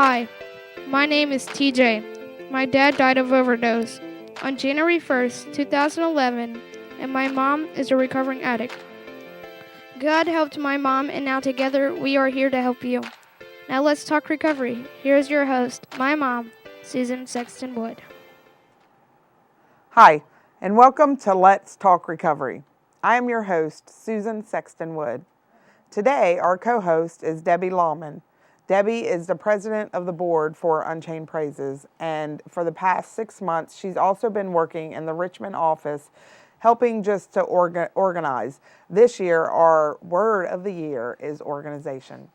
Hi, my name is TJ. My dad died of overdose on January 1st, 2011, and my mom is a recovering addict. God helped my mom, and now together we are here to help you. Now let's talk recovery. Here's your host, my mom, Susan Sexton-Wood. Hi, and welcome to Let's Talk Recovery. I am your host, Susan Sexton-Wood. Today, our co-host is Debbie Lahman. Debbie is the president of the board for Unchained Praises, and for the past 6 months, she's also been working in the Richmond office, helping just to organize. This year, our word of the year is organization.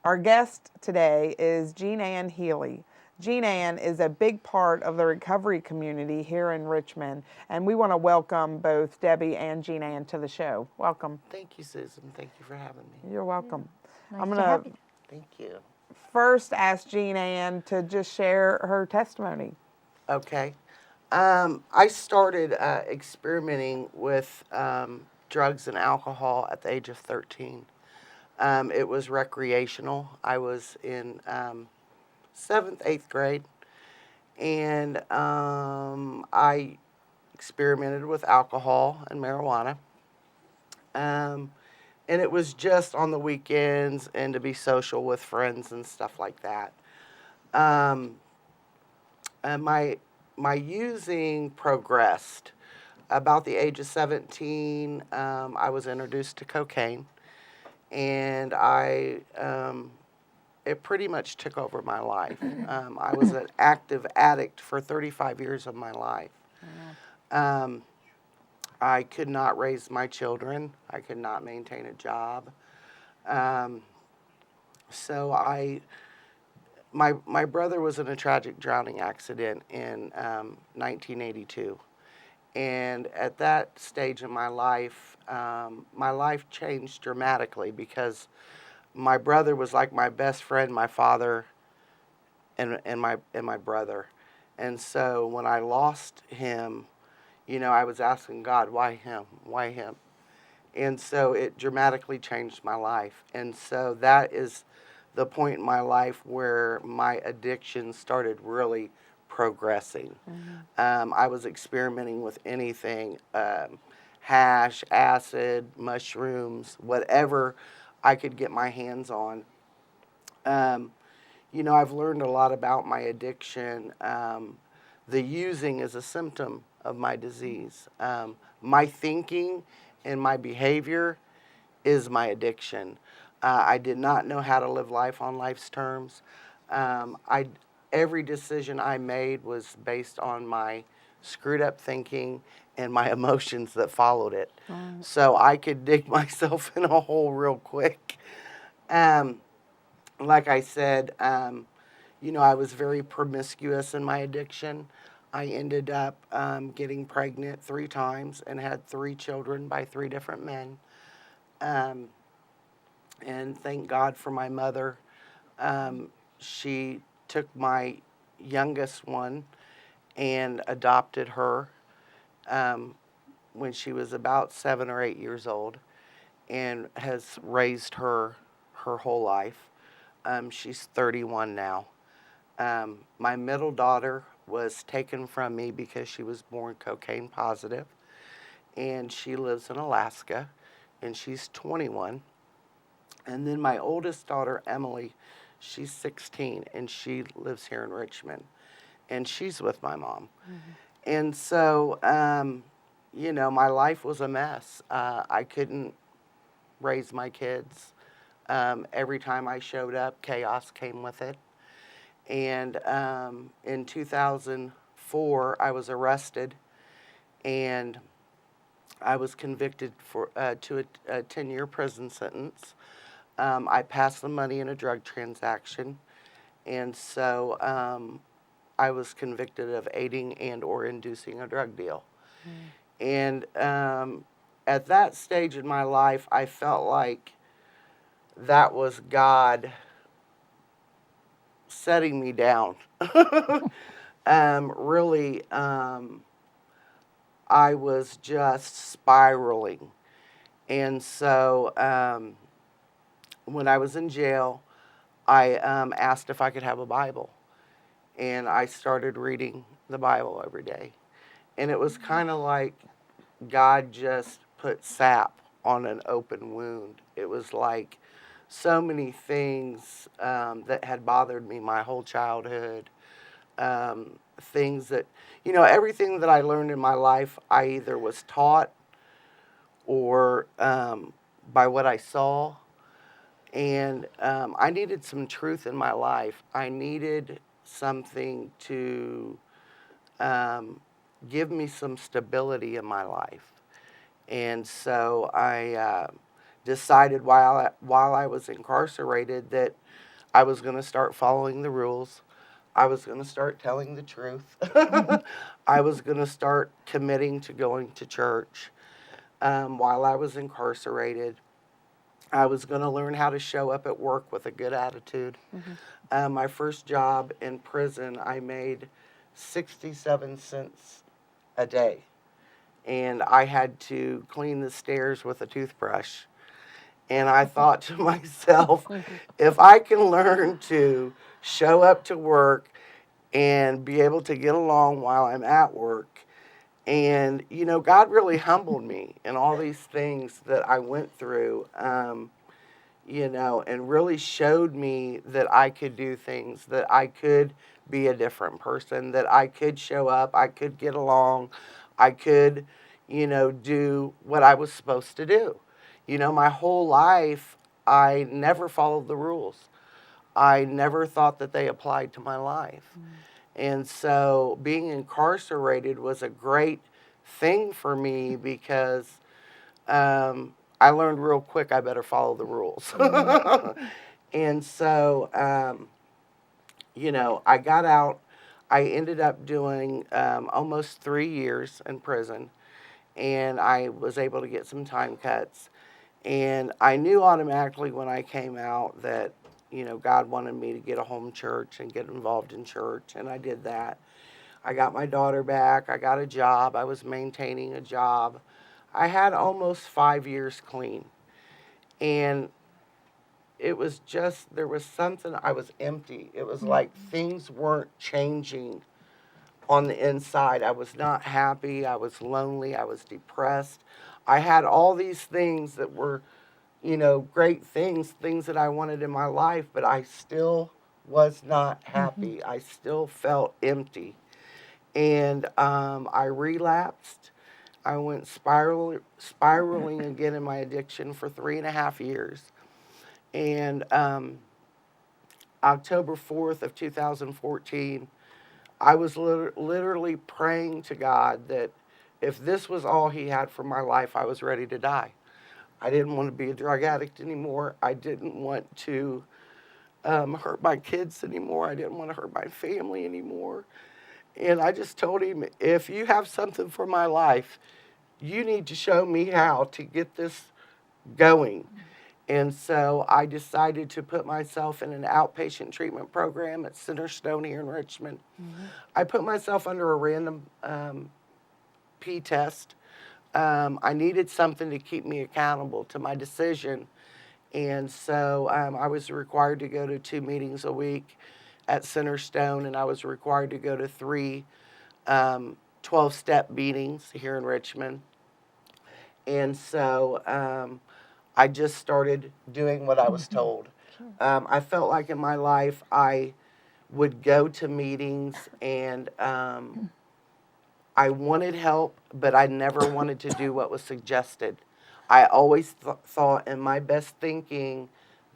Our guest today is Ann Healy. Ann is a big part of the recovery community here in Richmond, and we want to welcome both Debbie and Ann to the show. Welcome. Thank you, Susan. Thank you for having me. You're welcome. Nice I'm to going have to you. Thank you. first ask Ann to just share her testimony. Okay. I started experimenting with drugs and alcohol at the age of 13. It was recreational. I was in 7th, 8th grade, and I experimented with alcohol and marijuana. And it was just on the weekends and to be social with friends and stuff like that. And my using progressed. About the age of 17, I was introduced to cocaine, and it pretty much took over my life. I was an active addict for 35 years of my life. Um, I could not raise my children. I could not maintain a job. Um, so my brother was in a tragic drowning accident in 1982. And at that stage in my life changed dramatically because my brother was like my best friend, my father, and my brother. And so when I lost him, I was asking God, why him? Why him? And so it dramatically changed my life. And so that is the point in my life where my addiction started really progressing. I was experimenting with anything, hash, acid, mushrooms, whatever I could get my hands on. I've learned a lot about my addiction. The using is a symptom of my disease. My thinking and my behavior is my addiction. I did not know how to live life on life's terms. Every decision I made was based on my screwed up thinking and my emotions that followed it. Right. So I could dig myself in a hole real quick. Like I said, I was very promiscuous in my addiction. I ended up getting pregnant 3 times and had 3 children by 3 different men. And thank God for my mother. She took my youngest one and adopted her when she was about 7 or 8 years old and has raised her whole life. She's 31 now. My middle daughter was taken from me because she was born cocaine positive, and she lives in Alaska, and she's 21. And then my oldest daughter, Emily, she's 16, and she lives here in Richmond, and she's with my mom. And so, my life was a mess. I couldn't raise my kids. Every time I showed up, chaos came with it. And in 2004, I was arrested, and I was convicted to a 10-year prison sentence. I passed the money in a drug transaction, and so I was convicted of aiding and or inducing a drug deal. And at that stage in my life, I felt like that was God setting me down. Really, I was just spiraling. And so when I was in jail, I asked if I could have a Bible. And I started reading the Bible every day. And it was kind of like God just put sap on an open wound. It was like so many things that had bothered me my whole childhood. Things that, everything that I learned in my life, I either was taught or by what I saw. And I needed some truth in my life. I needed something to give me some stability in my life. And so I decided while I was incarcerated that I was going to start following the rules. I was going to start telling the truth. I was going to start committing to going to church while I was incarcerated. I was going to learn how to show up at work with a good attitude. My first job in prison, I made 67 cents a day. And I had to clean the stairs with a toothbrush. And I thought to myself, if I can learn to show up to work and be able to get along while I'm at work, and, God really humbled me in all these things that I went through, and really showed me that I could do things, that I could be a different person, that I could show up, I could get along, I could, do what I was supposed to do. My whole life, I never followed the rules. I never thought that they applied to my life. And so being incarcerated was a great thing for me because I learned real quick I better follow the rules. And so, I got out. I ended up doing almost 3 years in prison, and I was able to get some time cuts. And I knew automatically when I came out that, God wanted me to get a home church and get involved in church, and I did that. I got my daughter back. I got a job. I was maintaining a job. I had almost 5 years clean. And it was just, there was something, I was empty. It was like things weren't changing on the inside. I was not happy. I was lonely. I was depressed. I had all these things that were, great things that I wanted in my life, but I still was not happy. I still felt empty. And I relapsed. I went spiraling again in my addiction for 3.5 years. And October 4th of 2014, I was literally praying to God that if this was all he had for my life, I was ready to die. I didn't want to be a drug addict anymore. I didn't want to hurt my kids anymore. I didn't want to hurt my family anymore. And I just told him, if you have something for my life, you need to show me how to get this going. And so I decided to put myself in an outpatient treatment program at Centerstone here in Richmond. I put myself under a random P test. I needed something to keep me accountable to my decision. And so I was required to go to 2 meetings a week at Centerstone, and I was required to go to 3 12-step meetings here in Richmond. And so I just started doing what I was told. I felt like in my life I would go to meetings and I wanted help, but I never wanted to do what was suggested. I always thought in my best thinking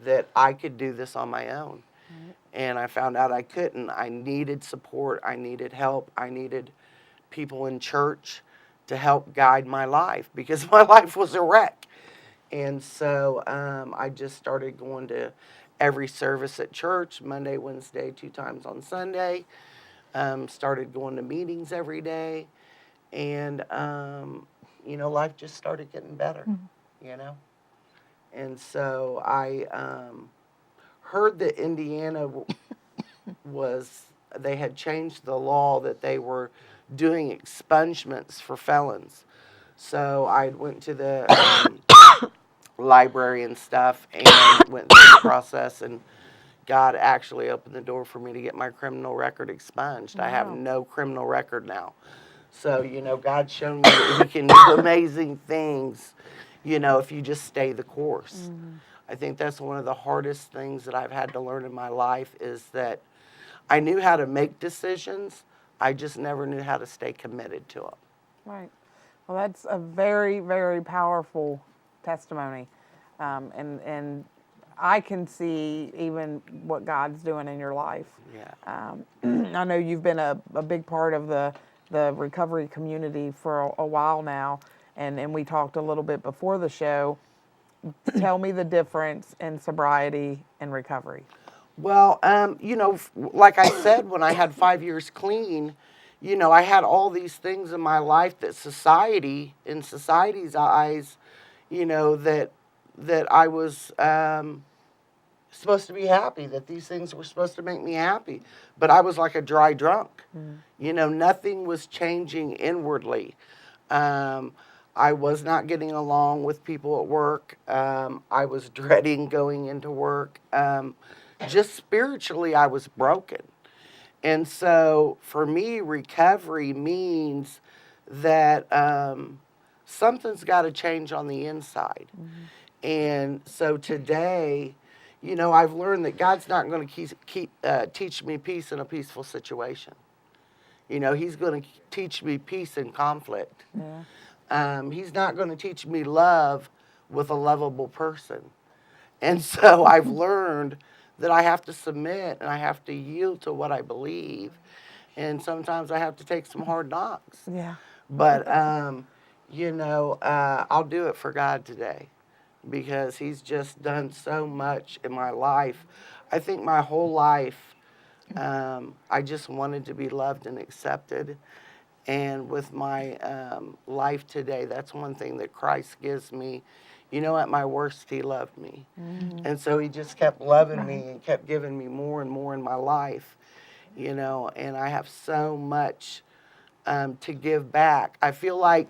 that I could do this on my own. And I found out I couldn't. I needed support. I needed help. I needed people in church to help guide my life because my life was a wreck. And so I just started going to every service at church, Monday, Wednesday, 2 times on Sunday. Started going to meetings every day. And, life just started getting better, And so I heard that Indiana they had changed the law that they were doing expungements for felons. So I went to the library and stuff and went through the process and, God actually opened the door for me to get my criminal record expunged. I have Wow. no criminal record now. So, God's shown me that He can do amazing things, if you just stay the course. I think that's one of the hardest things that I've had to learn in my life is that I knew how to make decisions. I just never knew how to stay committed to them. Right. Well, that's a very, very powerful testimony. And I can see even what God's doing in your life. Yeah. I know you've been a big part of the recovery community for a while now, and we talked a little bit before the show. Tell me the difference in sobriety and recovery. Well, like I said, when I had 5 years clean, I had all these things in my life that in society's eyes, that I was supposed to be happy, that these things were supposed to make me happy. But I was like a dry drunk. Nothing was changing inwardly. I was not getting along with people at work. I was dreading going into work. Just spiritually, I was broken. And so for me, recovery means that something's got to change on the inside. And so today, I've learned that God's not going to teach me peace in a peaceful situation. He's going to teach me peace in conflict. Yeah. He's not going to teach me love with a lovable person. And so I've learned that I have to submit and I have to yield to what I believe. And sometimes I have to take some hard knocks. Yeah. But, I'll do it for God today because He's just done so much in my life. I think my whole life, I just wanted to be loved and accepted. And with my life today, that's one thing that Christ gives me. At my worst, He loved me. And so He just kept loving me and kept giving me more and more in my life, and I have so much to give back. I feel like,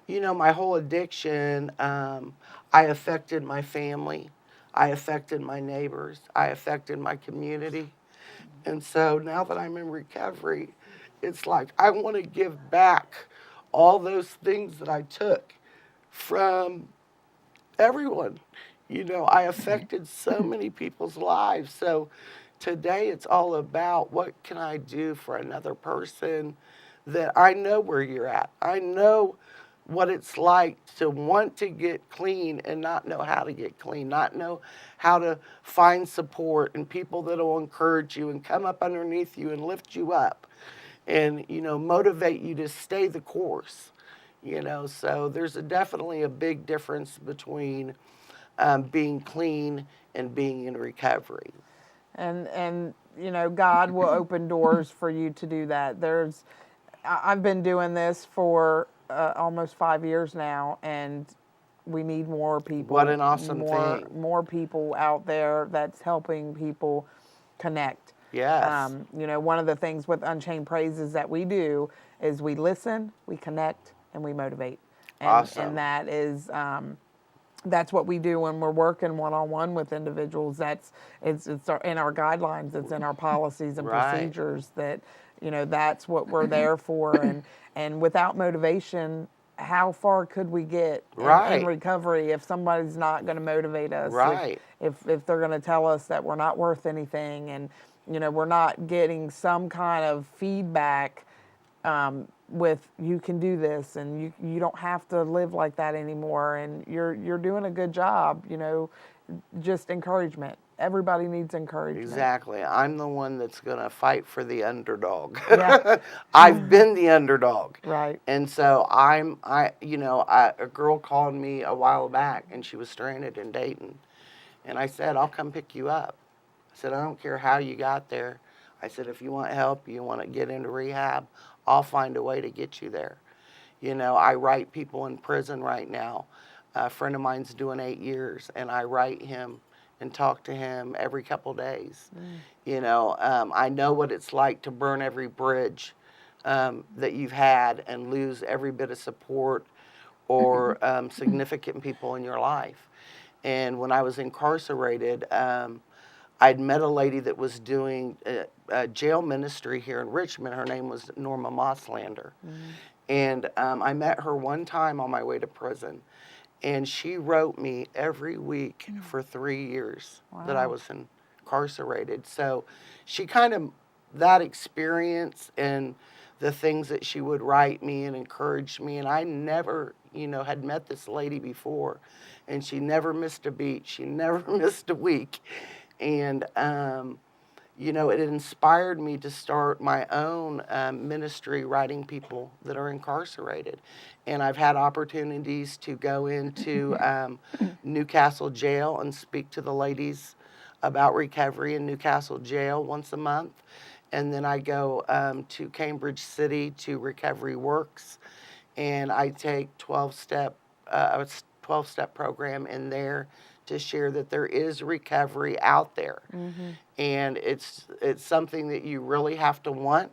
my whole addiction, I affected my family. I affected my neighbors. I affected my community. And so now that I'm in recovery, it's like I want to give back all those things that I took from everyone. I affected so many people's lives. So today it's all about what can I do for another person that I know where you're at. I know what it's like to want to get clean and not know how to get clean, not know how to find support and people that will encourage you and come up underneath you and lift you up and, motivate you to stay the course. So there's definitely a big difference between being clean and being in recovery. And God will open doors for you to do that. I've been doing this for almost 5 years now, and we need more people. What an awesome thing. More people out there that's helping people connect. Yes. One of the things with Unchained Praises that we do is we listen, we connect, and we motivate. Awesome. And that is that's what we do when we're working one-on-one with individuals. It's in our guidelines. It's in our policies and Right. procedures that, that's what we're there for. And without motivation, how far could we get in recovery if somebody's not going to motivate us? Right. If they're going to tell us that we're not worth anything and, we're not getting some kind of feedback with you can do this and you don't have to live like that anymore and you're doing a good job, just encouragement. Everybody needs encouragement. Exactly. I'm the one that's going to fight for the underdog. Yeah. I've been the underdog. Right. And so a girl called me a while back and she was stranded in Dayton. And I said, I'll come pick you up. I said, I don't care how you got there. I said, if you want help, you want to get into rehab, I'll find a way to get you there. I write people in prison right now. A friend of mine's doing 8 years, and I write him and talk to him every couple days. I know what it's like to burn every bridge that you've had and lose every bit of support or significant people in your life. And when I was incarcerated, I'd met a lady that was doing a jail ministry here in Richmond. Her name was Norma Mosslander. And I met her one time on my way to prison. And she wrote me every week for 3 years that I was incarcerated. So she kind of, that experience and the things that she would write me and encourage me. And I never, had met this lady before. And she never missed a beat. She never missed a week. And, it inspired me to start my own ministry writing people that are incarcerated. And I've had opportunities to go into Newcastle Jail and speak to the ladies about recovery in Newcastle Jail once a month. And then I go to Cambridge City to Recovery Works, and I take a 12-step program in there to share that there is recovery out there. And it's something that you really have to want.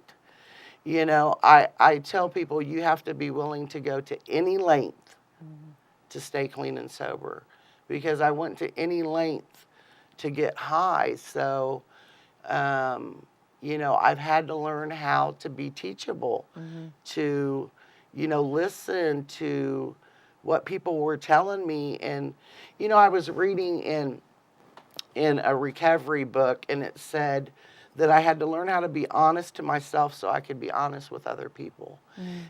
I tell people you have to be willing to go to any length to stay clean and sober, because I went to any length to get high. So, I've had to learn how to be teachable, to, listen to what people were telling me. And, I was reading in a recovery book, and it said that I had to learn how to be honest to myself so I could be honest with other people.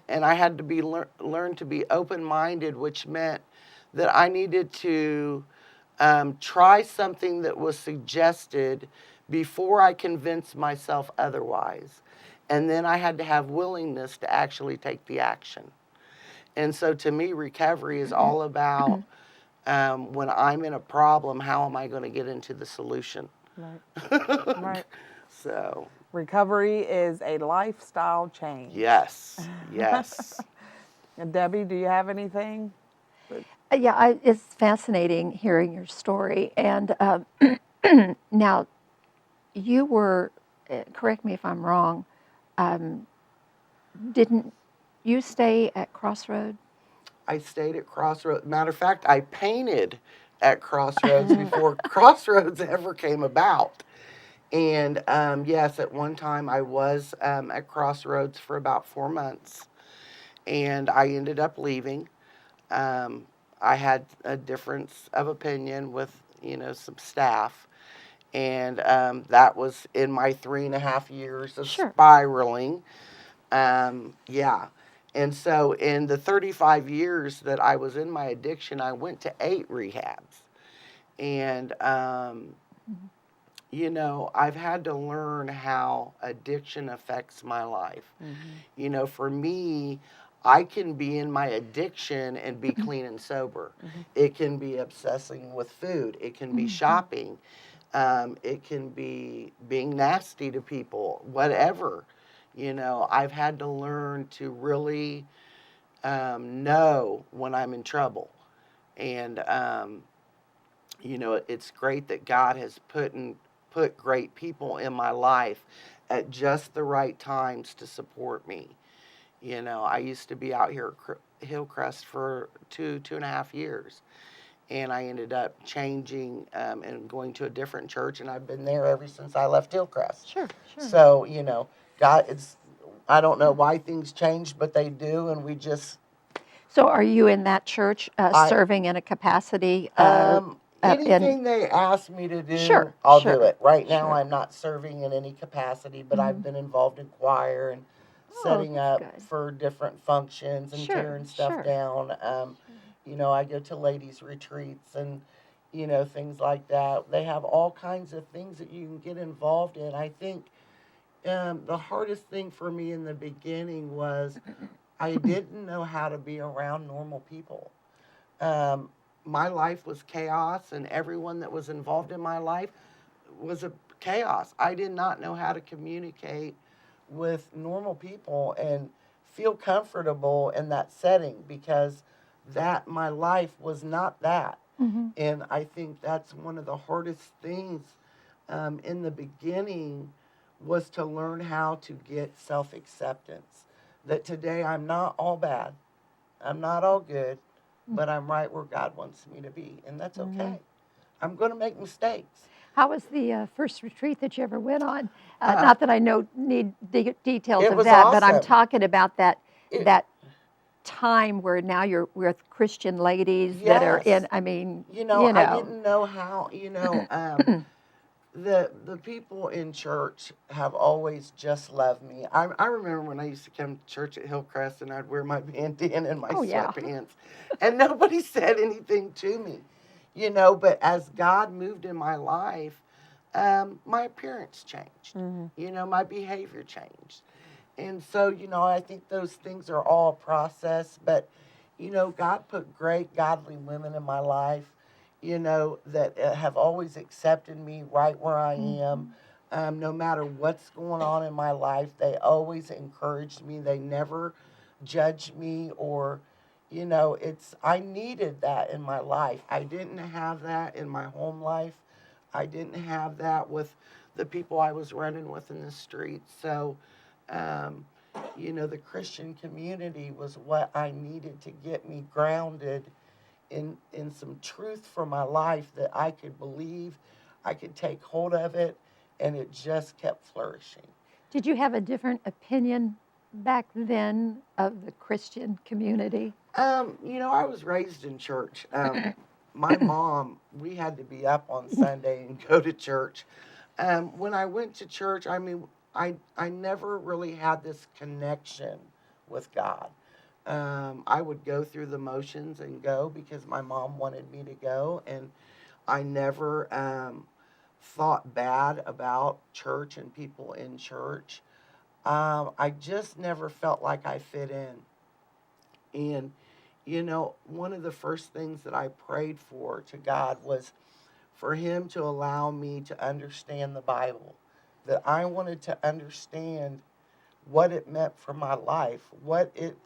And I had to be learn to be open-minded, which meant that I needed to try something that was suggested before I convinced myself otherwise. And then I had to have willingness to actually take the action. And so to me, recovery is all about when I'm in a problem, how am I going to get into the solution? Right. Right. So. Recovery is a lifestyle change. Yes. Yes. And Debbie, do you have anything? Yeah, it's fascinating hearing your story. And now, you were, correct me if I'm wrong, didn't you stay at Crossroad? I stayed at Crossroads. Matter of fact, I painted at Crossroads before Crossroads ever came about. And yes, at one time I was at Crossroads for about 4 months, and I ended up leaving. I had a difference of opinion with, some staff, and that was in my 3.5 years of spiraling. Yeah. And so in the 35 years that I was in my addiction, I went to 8 rehabs. And, I've had to learn how addiction affects my life. For me, I can be in my addiction and be clean and sober. It can be obsessing with food. It can be shopping. It can be being nasty to people, whatever. I've had to learn to really know when I'm in trouble. And, it's great that God has put great people in my life at just the right times to support me. I used to be out here at Hillcrest for 2.5 years. And I ended up changing and going to a different church, and I've been there ever since I left Hillcrest. Sure. So, God, I don't know why things change, but they do, and we just... So are you in that church serving in a capacity? Anything they ask me to do, I'll do it. Right now, I'm not serving in any capacity, but I've been involved in choir and setting up for different functions and tearing stuff down. I go to ladies' retreats and, things like that. They have all kinds of things that you can get involved in. I think the hardest thing for me in the beginning was I didn't know how to be around normal people. My life was chaos, and everyone that was involved in my life was a chaos. I did not know how to communicate with normal people and feel comfortable in that setting, because my life was not that. And I think that's one of the hardest things in the beginning, was to learn how to get self-acceptance. That today I'm not all bad, I'm not all good, but I'm right where God wants me to be, and that's okay. I'm going to make mistakes. How was the first retreat that you ever went on? Uh, Not that I need details it of was that, but I'm awesome. talking about that It, that time where now you're with Christian ladies that are in. yes. I mean, I didn't know how, the people in church have always just loved me. I remember when I used to come to church at Hillcrest and I'd wear my bandana and my Oh yeah. sweatpants, and nobody said anything to me, But as God moved in my life, my appearance changed. My behavior changed, and so I think those things are all a process. But God put great godly women in my life that have always accepted me right where I am. No matter what's going on in my life, they always encouraged me. They never judged me I needed that in my life. I didn't have that in my home life. I didn't have that with the people I was running with in the street. So, the Christian community was what I needed to get me grounded in some truth for my life that I could believe, I could take hold of it, and it just kept flourishing. Did you have a different opinion back then of the Christian community? I was raised in church. My mom, we had to be up on Sunday and go to church. When I went to church, I never really had this connection with God. I would go through the motions and go because my mom wanted me to go, and I never thought bad about church and people in church. I just never felt like I fit in. And, one of the first things that I prayed for to God was for Him to allow me to understand the Bible, that I wanted to understand what it meant for my life, what it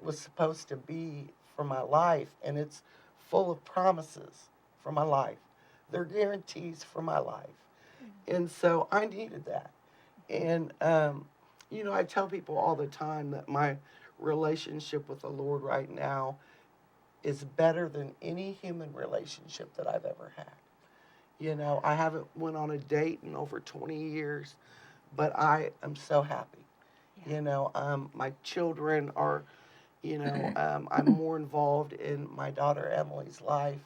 was supposed to be for my life, and it's full of promises for my life. They're guarantees for my life. And so I needed that. And, I tell people all the time that my relationship with the Lord right now is better than any human relationship that I've ever had. I haven't went on a date in over 20 years, but I am so happy. My children are, I'm more involved in my daughter Emily's life.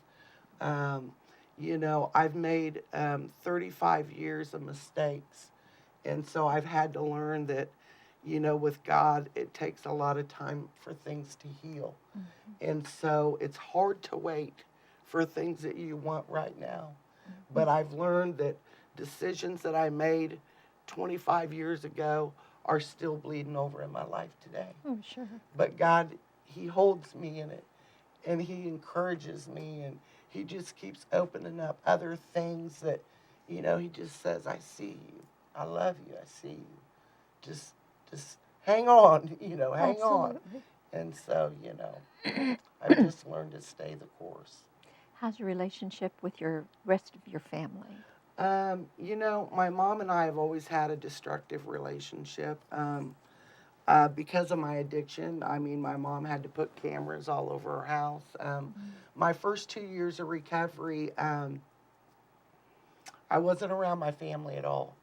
I've made 35 years of mistakes. And so I've had to learn that, with God, it takes a lot of time for things to heal. And so it's hard to wait for things that you want right now. But I've learned that decisions that I made 25 years ago are still bleeding over in my life today. Oh, sure. But God, He holds me in it, and He encourages me, and He just keeps opening up other things that, He just says, I see you. I love you. I see you. Just hang on, hang Absolutely. on. And so, I've just learned to stay the course. How's your relationship with your rest of your family? My mom and I have always had a destructive relationship. Because of my addiction, my mom had to put cameras all over her house. My first 2 years of recovery, I wasn't around my family at all.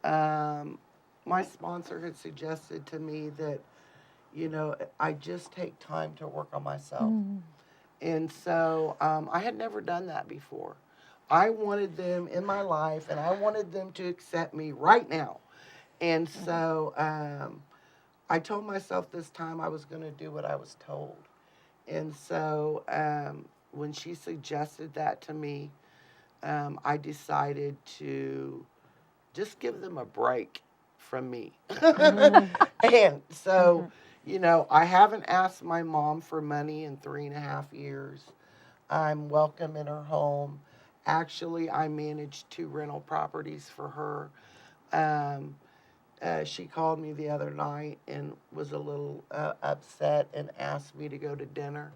My sponsor had suggested to me that, I just take time to work on myself. And so I had never done that before. I wanted them in my life, and I wanted them to accept me right now. And so I told myself this time I was going to do what I was told. And so when she suggested that to me, I decided to just give them a break from me. And so, I haven't asked my mom for money in 3.5 years. I'm welcome in her home. Actually, I managed 2 rental properties for her. She called me the other night and was a little upset and asked me to go to dinner.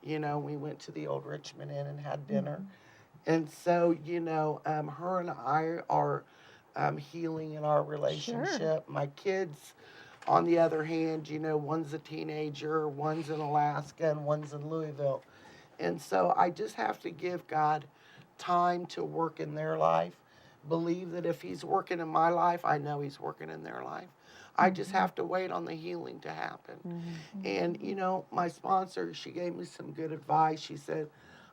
We went to the old Richmond Inn and had dinner. And so, her and I are healing in our relationship. Sure. My kids, on the other hand, one's a teenager, one's in Alaska, and one's in Louisville. And so I just have to give God time to work in their life. Believe that if he's working in my life, I know he's working in their life. I just have to wait on the healing to happen. And, you know, my sponsor, she gave me some good advice. She said,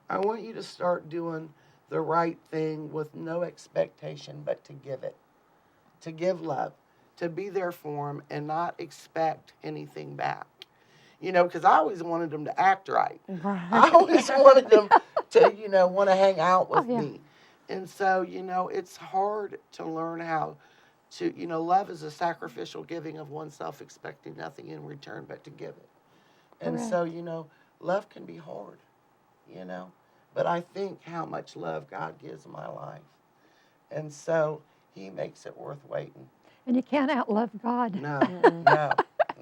I want you to start doing the right thing with no expectation but to give it, to give love, to be there for them and not expect anything back. You know, because I always wanted them to act right. I always wanted them to, you know, want to hang out with me. And so, you know, it's hard to learn how to, you know, love is a sacrificial giving of oneself, expecting nothing in return but to give it. And so, you know, love can be hard, you know, but I think how much love God gives my life. And so he makes it worth waiting. And you can't outlove God. No, no,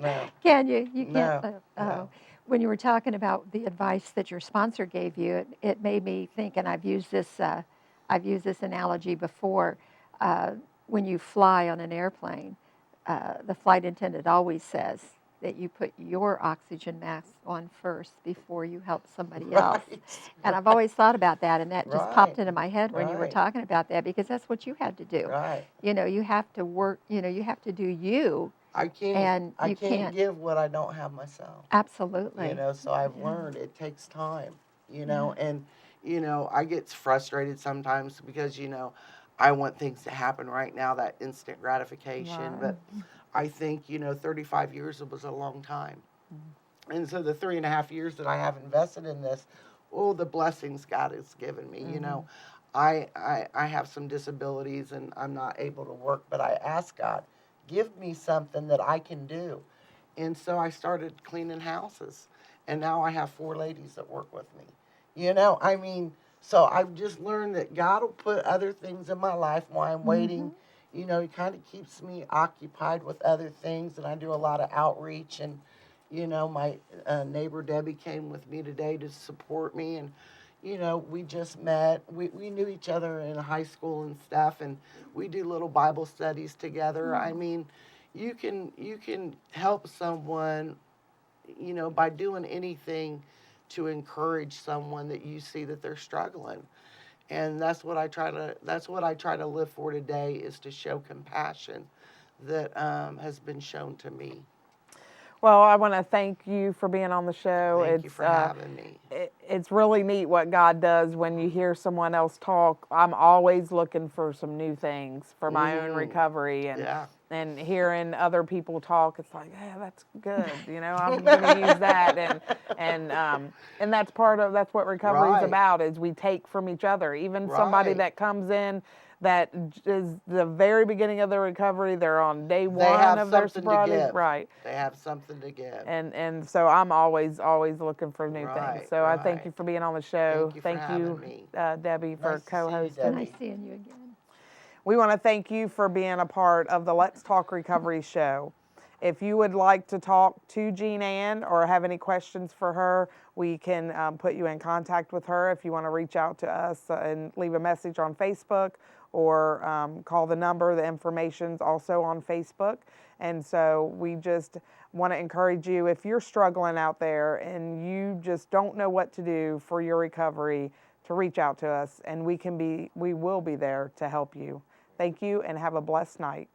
no. Can you? You can't. No. When you were talking about the advice that your sponsor gave you, it made me think, and I've used this analogy before. When you fly on an airplane, the flight attendant always says that you put your oxygen mask on first before you help somebody else. And I've always thought about that, and that just popped into my head when you were talking about that, because that's what you had to do. You know, you have to work, you know, you have to do you. I can't give what I don't have myself. Absolutely. You know, so I've learned it takes time, you know, and, you know, I get frustrated sometimes because, you know, I want things to happen right now, that instant gratification. But I think, you know, 35 years was a long time. And so the 3.5 years that I have invested in this, the blessings God has given me, you know. I have some disabilities and I'm not able to work, but I ask God, give me something that I can do. And so I started cleaning houses. And now I have 4 ladies that work with me. You know, I mean, so I've just learned that God will put other things in my life while I'm waiting. You know, he kind of keeps me occupied with other things, and I do a lot of outreach. And, you know, my neighbor Debbie came with me today to support me. And, you know, we just met. We knew each other in high school and stuff, and we do little Bible studies together. I mean, you can help someone, you know, by doing anything to encourage someone that you see that they're struggling. And that's what I try to live for today, is to show compassion that has been shown to me. Well, I want to thank you for being on the show. Thank you for having me. It's really neat what God does when you hear someone else talk. I'm always looking for some new things for my own recovery, and hearing other people talk, it's like, yeah, that's good. You know, I'm going to use that, and that's what recovery is about. Is we take from each other. Even somebody that comes in that is the very beginning of their recovery, they're on day one of their sobriety. Right. They have something to give. And so I'm always looking for new things. So I thank you for being on the show. Thank you, Debbie, for co-hosting. Nice seeing you again. We want to thank you for being a part of the Let's Talk Recovery show. If you would like to talk to Jean Ann or have any questions for her, we can put you in contact with her. If you want to reach out to us and leave a message on Facebook, or call the number, the information's also on Facebook. And so we just want to encourage you, if you're struggling out there and you just don't know what to do for your recovery, to reach out to us, and we will be there to help you. Thank you, and have a blessed night.